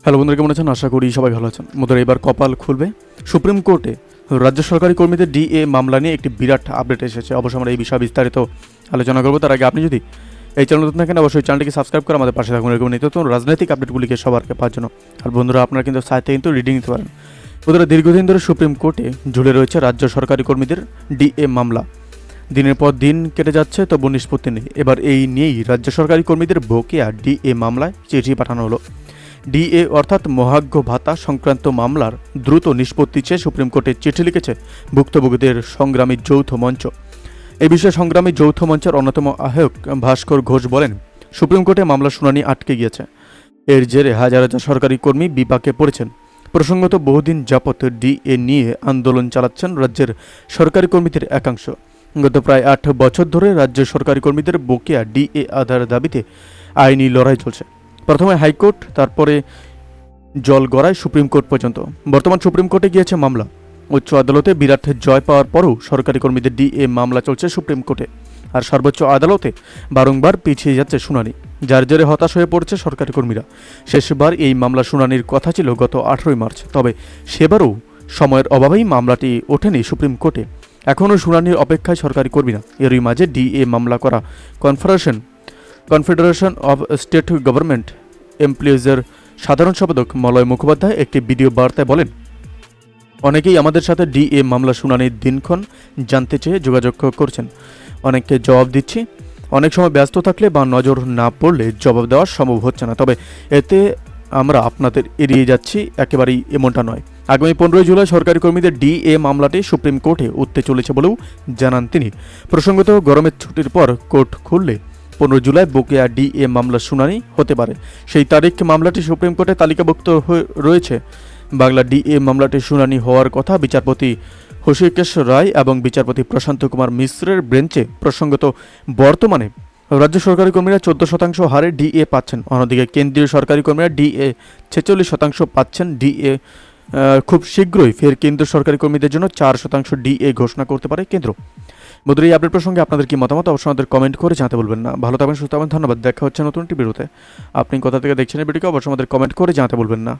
Hello বন্ধুরা, কেমন আছেন? আশা করি সবাই ভালো আছেন। বন্ধুরা, এবার কপাল খুলবে। সুপ্রিম কোর্টে রাজ্য সরকারি কর্মীদের ডিএ মামলা নিয়ে একটি বিরাট আপডেট এসেছে। অবশ্যই আমরা এই বিষয়ে বিস্তারিত আলোচনা করবো। তার আগে আপনি যদি এই চ্যানেল নতুন থাকেন, অবশ্যই চ্যানেলটিকে সাবস্ক্রাইব করে আমাদের পাশে থাকুন। এরকম নিত্য রাজনৈতিক আপডেটগুলিকে সবারকে পাওয়ার জন্য। আর বন্ধুরা, আপনারা কিন্তু সাইটে কিন্তু রিডিং নিতে পারেন। বন্ধুরা, দীর্ঘদিন ধরে সুপ্রিম কোর্টে ঝুলে রয়েছে রাজ্য সরকারি কর্মীদের ডিএ মামলা। দিনের পর দিন কেটে যাচ্ছে, তবু নিষ্পত্তি নেই। এবার এই নিয়েই রাজ্য সরকারি কর্মীদের বকেয়া ডিএ মামলায় চিঠি পাঠানো হলো। ডিএ অর্থাৎ মহার্ঘ ভাতা সংক্রান্ত মামলার দ্রুত নিষ্পত্তি চেয়ে সুপ্রিম কোর্টে চিঠি লিখেছে ভুক্তভোগীদের সংগ্রামী যৌথ মঞ্চ। এ বিষয়ে সংগ্রামী যৌথ মঞ্চের অন্যতম আহ্বায়ক ভাস্কর ঘোষ বলেন, সুপ্রিম কোর্টে মামলার শুনানি আটকে গিয়েছে। এর জেরে হাজার হাজার সরকারি কর্মী বিপাকে পড়েছেন। প্রসঙ্গত, বহুদিন যাবৎ ডিএ নিয়ে আন্দোলন চালাচ্ছেন রাজ্যের সরকারি কর্মীদের একাংশ। গত প্রায় 8 বছর ধরে রাজ্য সরকারি কর্মীদের বকেয়া ডিএ আদায়ের দাবিতে আইনি লড়াই চলছে। প্রথমে হাইকোর্ট, তারপরে জলগড়ায় সুপ্রিম কোর্ট পর্যন্ত। বর্তমান সুপ্রিম কোর্টে গিয়েছে মামলা। উচ্চ আদালতে বিরাট জয় পাওয়ার পরও সরকারি কর্মীদের ডিএ মামলা চলছে সুপ্রিম কোর্টে। আর সর্বোচ্চ আদালতে বারংবার পিছিয়ে যাচ্ছে শুনানি, যার জেরে হতাশ হয়ে পড়ছে সরকারি কর্মীরা। শেষবার এই মামলা শুনানির কথা ছিল গত 18 মার্চ। তবে সেবারও সময়ের অভাবেই মামলাটি ওঠেনি সুপ্রিম কোর্টে। এখনও শুনানির অপেক্ষায় সরকারি কর্মীরা। এরই মাঝে ডিএ মামলা করা কনফেডারেশন অব স্টেট গভর্নমেন্ট এমপ্লয়িজের সাধারণ সম্পাদক মলয় মুখোপাধ্যায় একটি ভিডিও বার্তায় বলেন, অনেকেই আমাদের সাথে ডিএ মামলা শুনানির দিনক্ষণ জানতে চেয়ে যোগাযোগ করছেন। অনেককে জবাব দিচ্ছি। অনেক সময় ব্যস্ত থাকলে বা নজর না পড়লে জবাব দেওয়া সম্ভব হচ্ছে না। তবে এতে আমরা আপনাদের এড়িয়ে যাচ্ছি একেবারেই এমনটা নয়। আগামী 15 জুলাই সরকারি কর্মীদের ডিএ মামলাটি সুপ্রিম কোর্টে উঠতে চলেছে বলেও জানান তিনি। প্রসঙ্গত, গরমের ছুটির পর কোর্ট খুললে 15 জুলাই বকেয়া ডিএ মামলার শুনানি হতে পারে। সেই তারিখ মামলাটি সুপ্রিম কোর্টে তালিকাভুক্ত রয়েছে। বাংলা ডিএ মামলাটির শুনানি হওয়ার কথা বিচারপতি হৃষিকেশ রায় এবং বিচারপতি প্রশান্ত কুমার মিশ্রের বেঞ্চে। প্রসঙ্গত, বর্তমানে রাজ্য সরকারি কর্মীরা 14% হারে ডিএ পাচ্ছেন। অন্যদিকে কেন্দ্রীয় সরকারি কর্মীরা ডিএ 46% পাচ্ছেন। ডিএ খুব শীঘ্রই ফের কেন্দ্র সরকারি কর্মীদের জন্য 4% ডিএ ঘোষণা করতে পারে কেন্দ্র। বন্ধুরা, এই আপডেট প্রসঙ্গে আপনাদের কি মতামত অবশ্যই আমাদের কমেন্ট করে জানাতে বলবেন না। ভালো থাকবেন, সুস্থ থাকবেন। ধন্যবাদ। দেখা হচ্ছে নতুন একটি ভিডিওতে। আপনি কোথা থেকে দেখছেন এই ভিডিওকে অবশ্যই আমাদের কমেন্ট করে জানাতে বলবেন না।